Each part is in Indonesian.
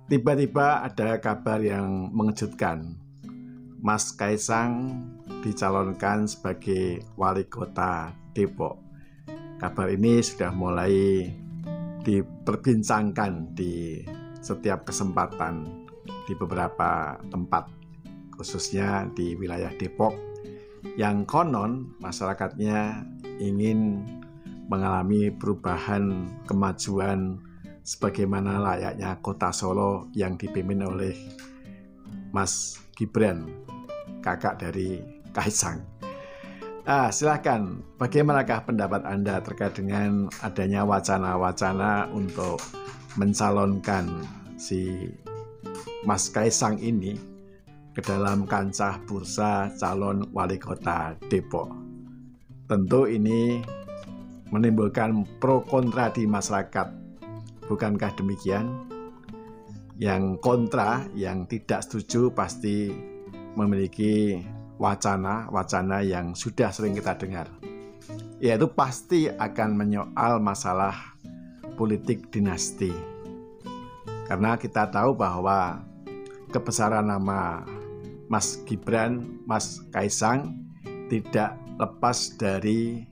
Tiba-tiba ada kabar yang mengejutkan. Mas Kaisang dicalonkan sebagai wali kota Depok. Kabar ini sudah mulai diperbincangkan di setiap kesempatan di beberapa tempat, khususnya di wilayah Depok, yang konon masyarakatnya ingin mengalami perubahan kemajuan sebagaimana layaknya kota Solo yang dipimpin oleh Mas Gibran, kakak dari Kaisang. Silakan, bagaimanakah pendapat Anda terkait dengan adanya wacana-wacana untuk mencalonkan si Mas Kaisang ini ke dalam kancah bursa calon wali kota Depok? Tentu ini menimbulkan pro kontra di masyarakat. Bukankah demikian? Yang kontra, yang tidak setuju pasti memiliki wacana yang sudah sering kita dengar, yaitu pasti akan menyoal masalah politik dinasti. Karena kita tahu bahwa kebesaran nama Mas Gibran, Mas Kaisang tidak lepas dari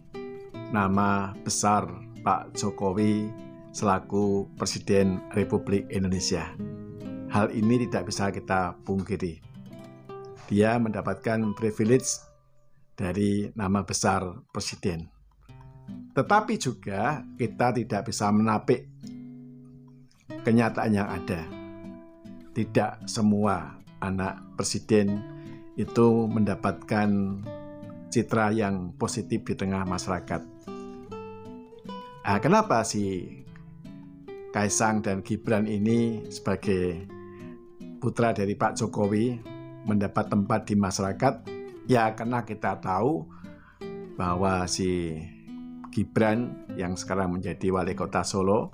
nama besar Pak Jokowi selaku Presiden Republik Indonesia. Hal ini tidak bisa kita pungkiri. Dia mendapatkan privilege dari nama besar Presiden. Tetapi juga kita tidak bisa menapik kenyataan yang ada. Tidak semua anak Presiden itu mendapatkan citra yang positif di tengah masyarakat. Kenapa sih Kaisang dan Gibran ini sebagai putra dari Pak Jokowi mendapat tempat di masyarakat? Ya, karena kita tahu bahwa si Gibran yang sekarang menjadi wali kota Solo,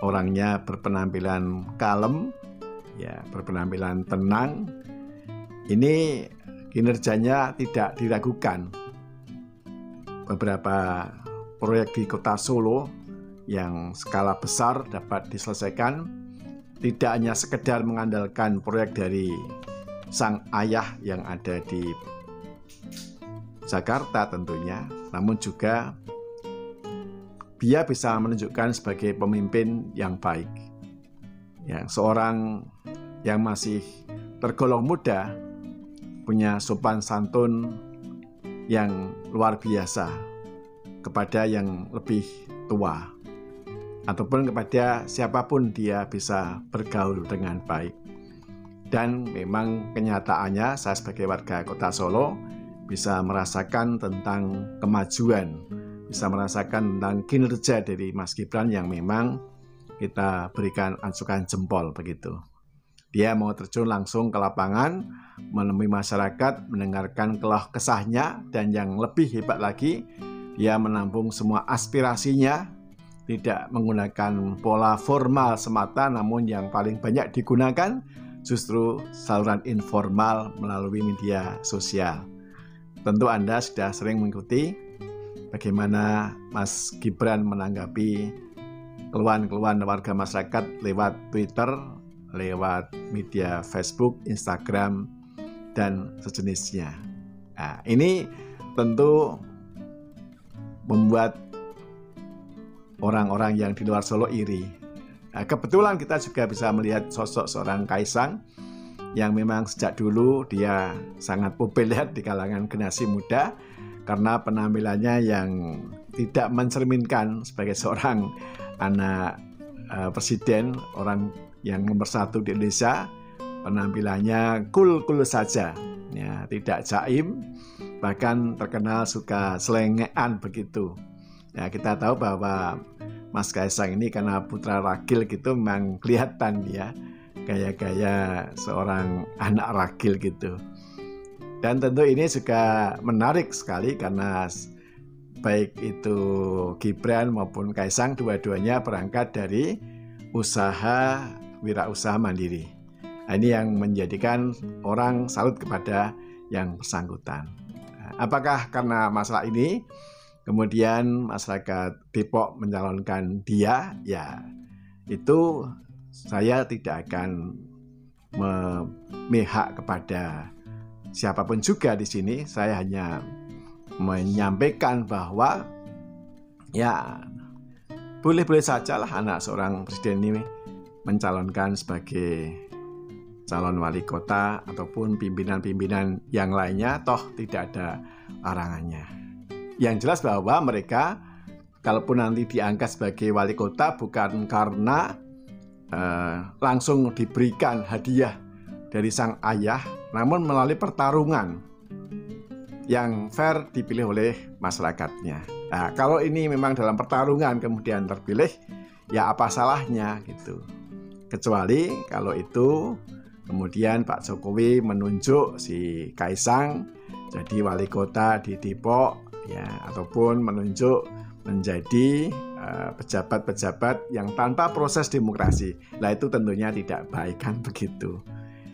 orangnya berpenampilan kalem, ya, berpenampilan tenang. Ini kinerjanya tidak diragukan. Beberapa proyek di kota Solo yang skala besar dapat diselesaikan, tidak hanya sekedar mengandalkan proyek dari sang ayah yang ada di Jakarta tentunya, namun juga dia bisa menunjukkan sebagai pemimpin yang baik, yang seorang yang masih tergolong muda, punya sopan santun yang luar biasa kepada yang lebih tua, ataupun kepada siapapun dia bisa bergaul dengan baik. Dan memang kenyataannya saya sebagai warga kota Solo bisa merasakan tentang kemajuan, bisa merasakan tentang kinerja dari Mas Gibran yang memang kita berikan ancukan jempol begitu. Dia mau terjun langsung ke lapangan, menemui masyarakat, mendengarkan keluh kesahnya, dan yang lebih hebat lagi, dia menampung semua aspirasinya, tidak menggunakan pola formal semata, namun yang paling banyak digunakan justru saluran informal melalui media sosial. Tentu Anda sudah sering mengikuti bagaimana Mas Gibran menanggapi keluhan-keluhan warga masyarakat lewat Twitter, lewat media Facebook, Instagram, dan sejenisnya. Ini tentu membuat orang-orang yang di luar Solo iri. Kebetulan kita juga bisa melihat sosok seorang Kaisang yang memang sejak dulu dia sangat populer di kalangan generasi muda karena penampilannya yang tidak mencerminkan sebagai seorang anak presiden, orang yang nomor satu di Indonesia. Penampilannya cool-cool saja, ya, tidak jaim, bahkan terkenal suka selengean begitu. Ya, kita tahu bahwa Mas Kaisang ini karena putra ragil gitu memang kelihatan dia gaya-gaya seorang anak ragil gitu. Dan tentu ini juga menarik sekali karena baik itu Gibran maupun Kaisang dua-duanya berangkat dari usaha wirausaha mandiri. Ini yang menjadikan orang salut kepada yang bersangkutan. Apakah karena masalah ini kemudian masyarakat Depok mencalonkan dia? Ya, itu saya tidak akan memihak kepada siapapun juga di sini. Saya hanya menyampaikan bahwa ya boleh-boleh sajalah anak seorang presiden ini mencalonkan sebagai calon wali kota ataupun pimpinan-pimpinan yang lainnya, toh tidak ada larangannya. Yang jelas bahwa mereka kalaupun nanti diangkat sebagai wali kota bukan karena langsung diberikan hadiah dari sang ayah, namun melalui pertarungan yang fair dipilih oleh masyarakatnya. Nah, kalau ini memang dalam pertarungan kemudian terpilih, ya apa salahnya gitu. Kecuali kalau itu kemudian Pak Jokowi menunjuk si Kaisang jadi wali kota di Depok, ya, ataupun menunjuk menjadi pejabat-pejabat yang tanpa proses demokrasi. Nah, itu tentunya tidak baik kan begitu.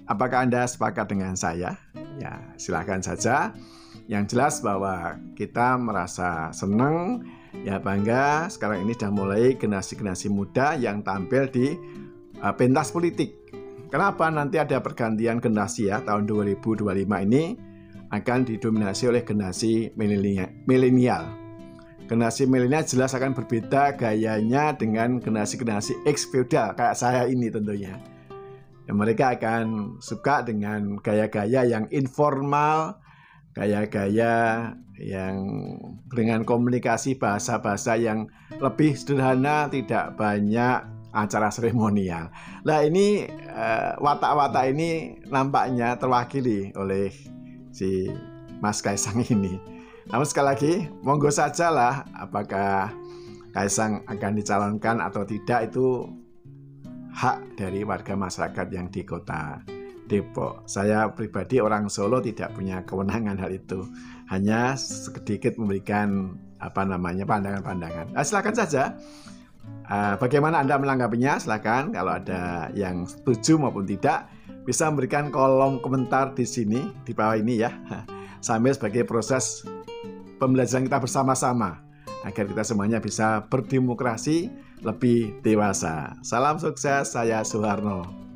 Apakah Anda sepakat dengan saya? Ya, silakan saja. Yang jelas bahwa kita merasa senang, ya bangga sekarang ini sudah mulai generasi-generasi muda yang tampil di pentas politik. Kenapa nanti ada pergantian generasi ya, tahun 2025 ini akan didominasi oleh generasi milenial. Generasi milenial jelas akan berbeda gayanya dengan generasi-generasi X feudal kayak saya ini tentunya. Dan mereka akan suka dengan gaya-gaya yang informal, gaya-gaya yang dengan komunikasi bahasa-bahasa yang lebih sederhana, tidak banyak acara seremonial. Nah, ini watak-watak ini nampaknya terwakili oleh si Mas Kaisang ini. Namun sekali lagi, monggo sajalah apakah Kaisang akan dicalonkan atau tidak, itu hak dari warga masyarakat yang di kota Depok. Saya pribadi orang Solo tidak punya kewenangan hal itu. Hanya sedikit memberikan pandangan-pandangan. Silakan saja. Bagaimana Anda menanggapinya? Silakan. Kalau ada yang setuju maupun tidak, bisa memberikan kolom komentar di sini, di bawah ini ya. Sambil sebagai proses pembelajaran kita bersama-sama agar kita semuanya bisa berdemokrasi lebih dewasa. Salam sukses, saya Soeharno.